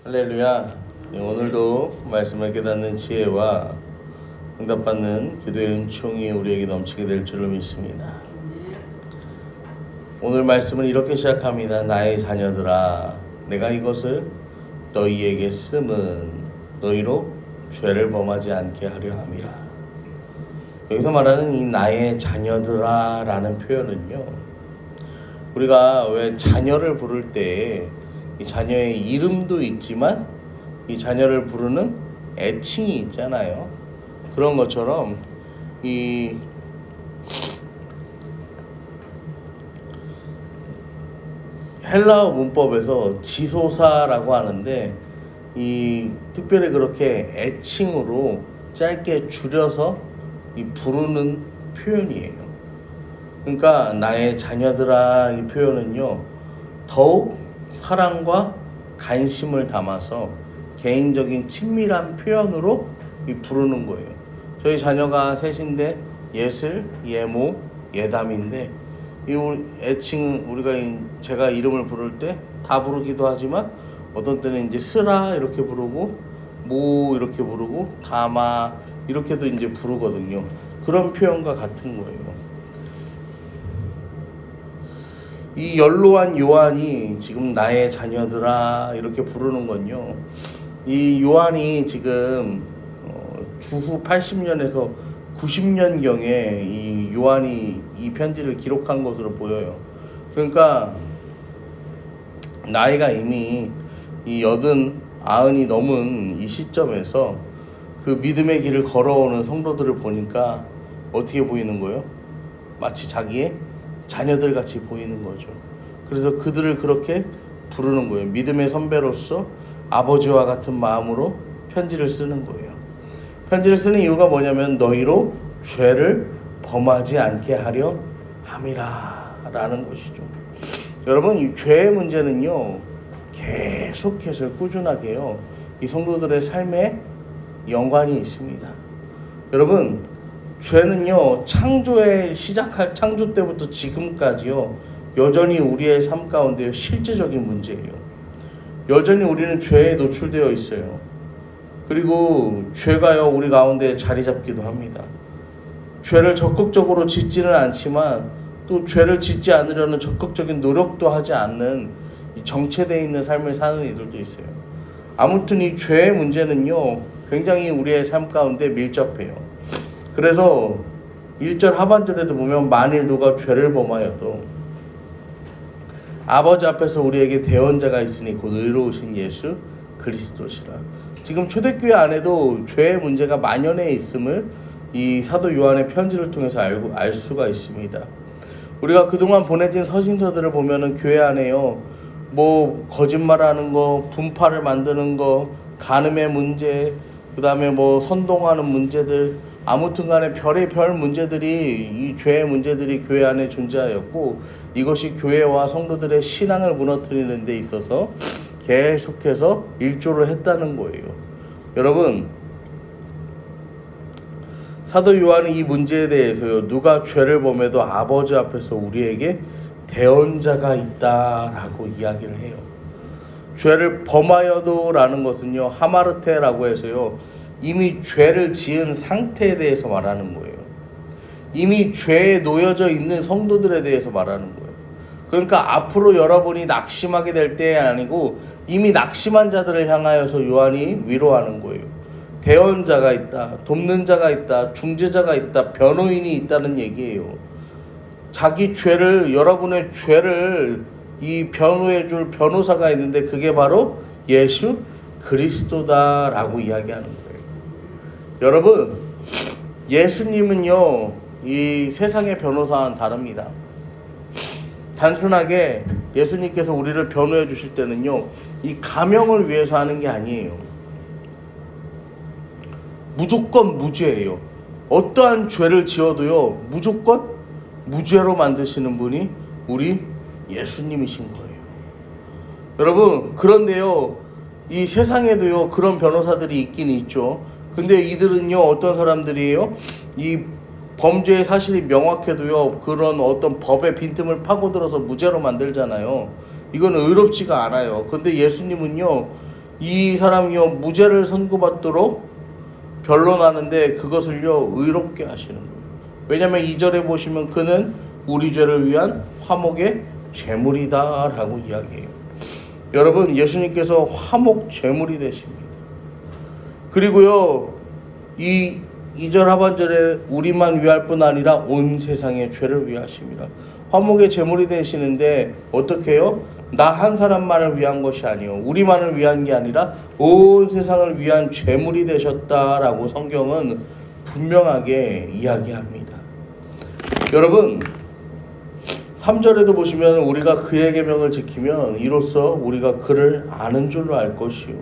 할렐루야. 오늘도 말씀을 깨닫는 지혜와 응답받는 기도의 은총이 우리에게 넘치게 될 줄로 믿습니다. 오늘 말씀은 이렇게 시작합니다. 나의 자녀들아, 내가 이것을 너희에게 쓰면 너희로 죄를 범하지 않게 하려 함이라. 여기서 말하는 이 나의 자녀들아 라는 표현은요, 우리가 왜 자녀를 부를 때 이 자녀의 이름도 있지만 이 자녀를 부르는 애칭이 있잖아요. 그런 것처럼 이 헬라어 문법에서 지소사라고 하는데 이 특별히 그렇게 애칭으로 짧게 줄여서 이 부르는 표현이에요. 그러니까 나의 자녀들아 이 표현은요, 더욱 사랑과 관심을 담아서 개인적인 친밀한 표현으로 이 부르는 거예요. 저희 자녀가 셋인데 예슬, 예모, 예담인데 이 애칭 우리가 제가 이름을 부를 때 다 부르기도 하지만 어떤 때는 이제 스라 이렇게 부르고 모 이렇게 부르고 다마 이렇게도 이제 부르거든요. 그런 표현과 같은 거예요. 이 연로한 요한이 지금 나의 자녀들아 이렇게 부르는 건요, 이 요한이 지금 주후 80년에서 90년경에 이 요한이 이 편지를 기록한 것으로 보여요. 그러니까 나이가 이미 이 90이 넘은 이 시점에서 그 믿음의 길을 걸어오는 성도들을 보니까 어떻게 보이는 거예요? 마치 자기의 자녀들 같이 보이는 거죠. 그래서 그들을 그렇게 부르는 거예요. 믿음의 선배로서 아버지와 같은 마음으로 편지를 쓰는 거예요. 편지를 쓰는 이유가 뭐냐면 너희로 죄를 범하지 않게 하려 함이라 라는 것이죠. 여러분, 이 죄의 문제는요, 계속해서 꾸준하게요, 이 성도들의 삶에 연관이 있습니다. 여러분, 죄는요, 창조 때부터 지금까지요, 여전히 우리의 삶 가운데 실제적인 문제예요. 여전히 우리는 죄에 노출되어 있어요. 그리고 죄가요, 우리 가운데 자리 잡기도 합니다. 죄를 적극적으로 짓지는 않지만 또 죄를 짓지 않으려는 적극적인 노력도 하지 않는 정체되어 있는 삶을 사는 이들도 있어요. 아무튼 이 죄의 문제는요, 굉장히 우리의 삶 가운데 밀접해요. 그래서 1절 하반절에도 보면 만일 누가 죄를 범하여도 아버지 앞에서 우리에게 대언자가 있으니 곧 의로우신 예수 그리스도시라. 지금 초대교회 안에도 죄의 문제가 만연해 있음을 이 사도 요한의 편지를 통해서 알 수가 있습니다. 우리가 그동안 보내진 서신서들을 보면은 교회 안에요, 뭐 거짓말하는 거, 분파를 만드는 거, 간음의 문제, 그 다음에 뭐 선동하는 문제들, 아무튼 간에 별의 별 문제들이, 이 죄의 문제들이 교회 안에 존재하였고, 이것이 교회와 성도들의 신앙을 무너뜨리는 데 있어서 계속해서 일조를 했다는 거예요. 여러분, 사도 요한이 이 문제에 대해서요, 누가 죄를 범해도 아버지 앞에서 우리에게 대언자가 있다라고 이야기를 해요. 죄를 범하여도 라는 것은요, 하마르테라고 해서요, 이미 죄를 지은 상태에 대해서 말하는 거예요. 이미 죄에 놓여져 있는 성도들에 대해서 말하는 거예요. 그러니까 앞으로 여러분이 낙심하게 될 때 아니고 이미 낙심한 자들을 향하여서 요한이 위로하는 거예요. 대언자가 있다, 돕는 자가 있다, 중재자가 있다, 변호인이 있다는 얘기예요. 자기 죄를, 여러분의 죄를 이 변호해 줄 변호사가 있는데 그게 바로 예수 그리스도다라고 이야기하는 거예요. 여러분, 예수님은요, 이 세상의 변호사와는 다릅니다. 단순하게 예수님께서 우리를 변호해 주실 때는요, 이 가명을 위해서 하는 게 아니에요. 무조건 무죄예요. 어떠한 죄를 지어도요, 무조건 무죄로 만드시는 분이 우리 예수님이신 거예요. 여러분, 그런데요, 이 세상에도요, 그런 변호사들이 있긴 있죠. 근데 이들은요, 어떤 사람들이에요? 이 범죄의 사실이 명확해도요, 그런 어떤 법의 빈틈을 파고들어서 무죄로 만들잖아요. 이건 의롭지가 않아요. 근데 예수님은요, 이 사람이요 무죄를 선고받도록 변론하는데 그것을요 의롭게 하시는 거예요. 왜냐하면 2절에 보시면 그는 우리 죄를 위한 화목의 제물이다 라고 이야기해요. 여러분, 예수님께서 화목 제물이 되십니다. 그리고요 이 2절 하반절에 우리만 위할 뿐 아니라 온 세상의 죄를 위하심이라. 화목의 제물이 되시는데 어떻게 해요? 나 한 사람만을 위한 것이 아니요 우리만을 위한 게 아니라 온 세상을 위한 제물이 되셨다라고 성경은 분명하게 이야기합니다. 여러분, 3절에도 보시면 우리가 그의 계명을 지키면 이로써 우리가 그를 아는 줄로 알 것이요.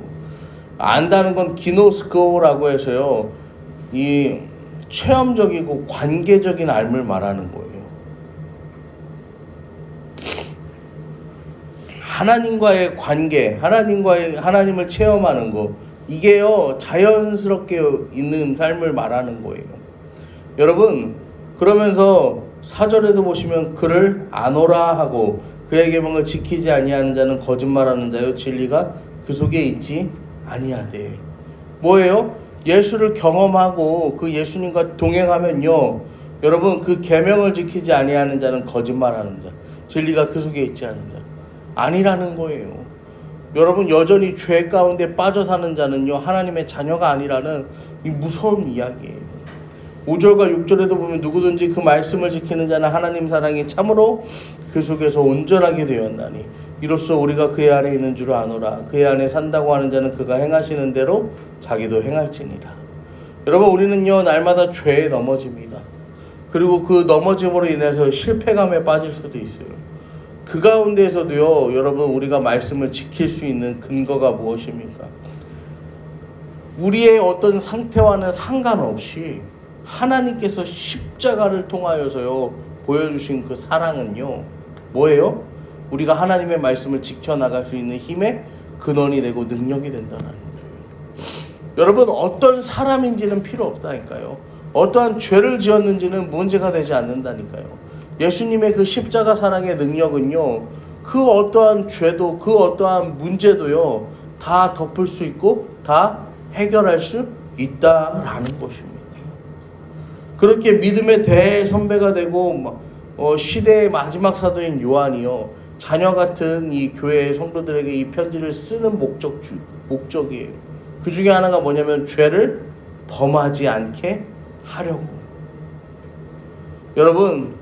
안다는 건 기노스코라고 해서요 이 체험적이고 관계적인 알을 말하는 거예요. 하나님과의 관계, 하나님을 체험하는 거, 이게요 자연스럽게 있는 삶을 말하는 거예요. 여러분, 그러면서 4절에도 보시면 그를 아노라 하고 그의 계명을 지키지 아니하는 자는 거짓말하는 자요 진리가 그 속에 있지 아니하되. 뭐예요? 예수를 경험하고 그 예수님과 동행하면요 여러분 그 계명을 지키지 아니하는 자는 거짓말하는 자, 진리가 그 속에 있지 않은 자 아니라는 거예요. 여러분, 여전히 죄 가운데 빠져 사는 자는요 하나님의 자녀가 아니라는 이 무서운 이야기예요. 5절과 6절에도 보면 누구든지 그 말씀을 지키는 자는 하나님 사랑이 참으로 그 속에서 온전하게 되었나니 이로써 우리가 그의 안에 있는 줄 아노라. 그의 안에 산다고 하는 자는 그가 행하시는 대로 자기도 행할지니라. 여러분, 우리는요 날마다 죄에 넘어집니다. 그리고 그 넘어짐으로 인해서 실패감에 빠질 수도 있어요. 그 가운데에서도요 여러분 우리가 말씀을 지킬 수 있는 근거가 무엇입니까? 우리의 어떤 상태와는 상관없이 하나님께서 십자가를 통하여서요 보여주신 그 사랑은요 뭐예요? 우리가 하나님의 말씀을 지켜나갈 수 있는 힘의 근원이 되고 능력이 된다는 거예요. 여러분, 어떤 사람인지는 필요 없다니까요. 어떠한 죄를 지었는지는 문제가 되지 않는다니까요. 예수님의 그 십자가 사랑의 능력은요 그 어떠한 죄도 그 어떠한 문제도요 다 덮을 수 있고 다 해결할 수 있다라는 것입니다. 그렇게 믿음의 대선배가 되고 시대의 마지막 사도인 요한이요 자녀 같은 이 교회의 성도들에게 이 편지를 쓰는 목적이에요. 그 중에 하나가 뭐냐면 죄를 범하지 않게 하려고. 여러분,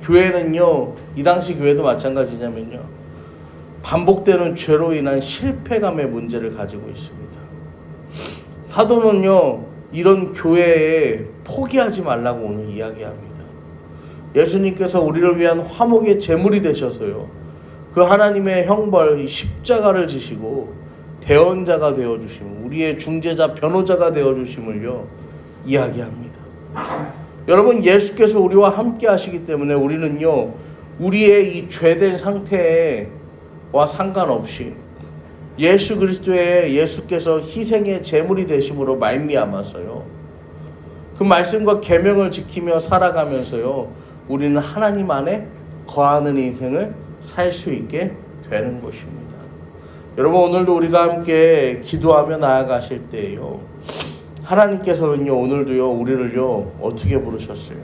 교회는요 이 당시 교회도 마찬가지냐면요 반복되는 죄로 인한 실패감의 문제를 가지고 있습니다. 사도는요 이런 교회에 포기하지 말라고 오늘 이야기합니다. 예수님께서 우리를 위한 화목의 제물이 되셔서요 그 하나님의 형벌 십자가를 지시고 대언자가 되어주심을, 우리의 중재자 변호자가 되어주심을요 이야기합니다. 여러분, 예수께서 우리와 함께 하시기 때문에 우리는요 우리의 이 죄된 상태와 상관없이 예수 그리스도의 예수께서 희생의 제물이 되심으로 말미암아서요 그 말씀과 계명을 지키며 살아가면서요 우리는 하나님 안에 거하는 인생을 살 수 있게 되는 것입니다. 여러분, 오늘도 우리가 함께 기도하며 나아가실 때에요 하나님께서는요 오늘도요 우리를요 어떻게 부르셨어요?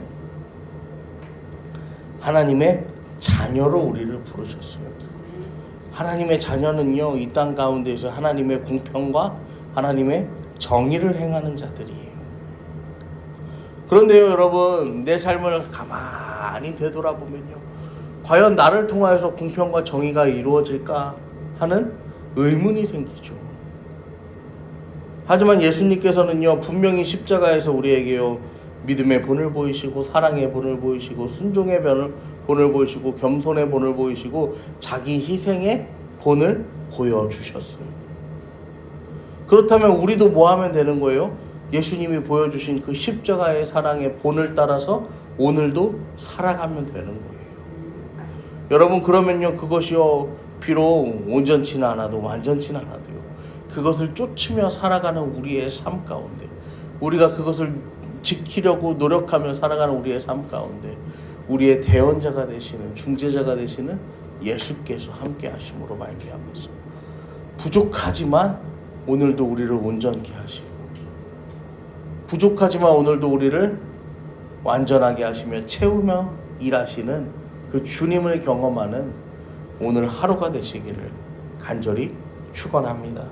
하나님의 자녀로 우리를 부르셨어요. 하나님의 자녀는요 이 땅 가운데에서 하나님의 공평과 하나님의 정의를 행하는 자들이에요. 그런데요 여러분, 내 삶을 가만히 되돌아보면요 과연 나를 통하여서 공평과 정의가 이루어질까 하는 의문이 생기죠. 하지만 예수님께서는요 분명히 십자가에서 우리에게요 믿음의 본을 보이시고 사랑의 본을 보이시고 순종의 본을 보이시고 겸손의 본을 보이시고 자기 희생의 본을 보여주셨어요. 그렇다면 우리도 뭐 하면 되는 거예요? 예수님이 보여주신 그 십자가의 사랑의 본을 따라서 오늘도 살아가면 되는 거예요. 여러분, 그러면요 그것이요 비록 온전치는 않아도 완전치는 않아도요 그것을 쫓으며 살아가는 우리의 삶 가운데, 우리가 그것을 지키려고 노력하며 살아가는 우리의 삶 가운데 우리의 대언자가 되시는, 중재자가 되시는 예수께서 함께 하심으로 말미암아서 부족하지만 오늘도 우리를 온전케 하시고 부족하지만 오늘도 우리를 완전하게 하시며 채우며 일하시는 그 주님을 경험하는 오늘 하루가 되시기를 간절히 축원합니다.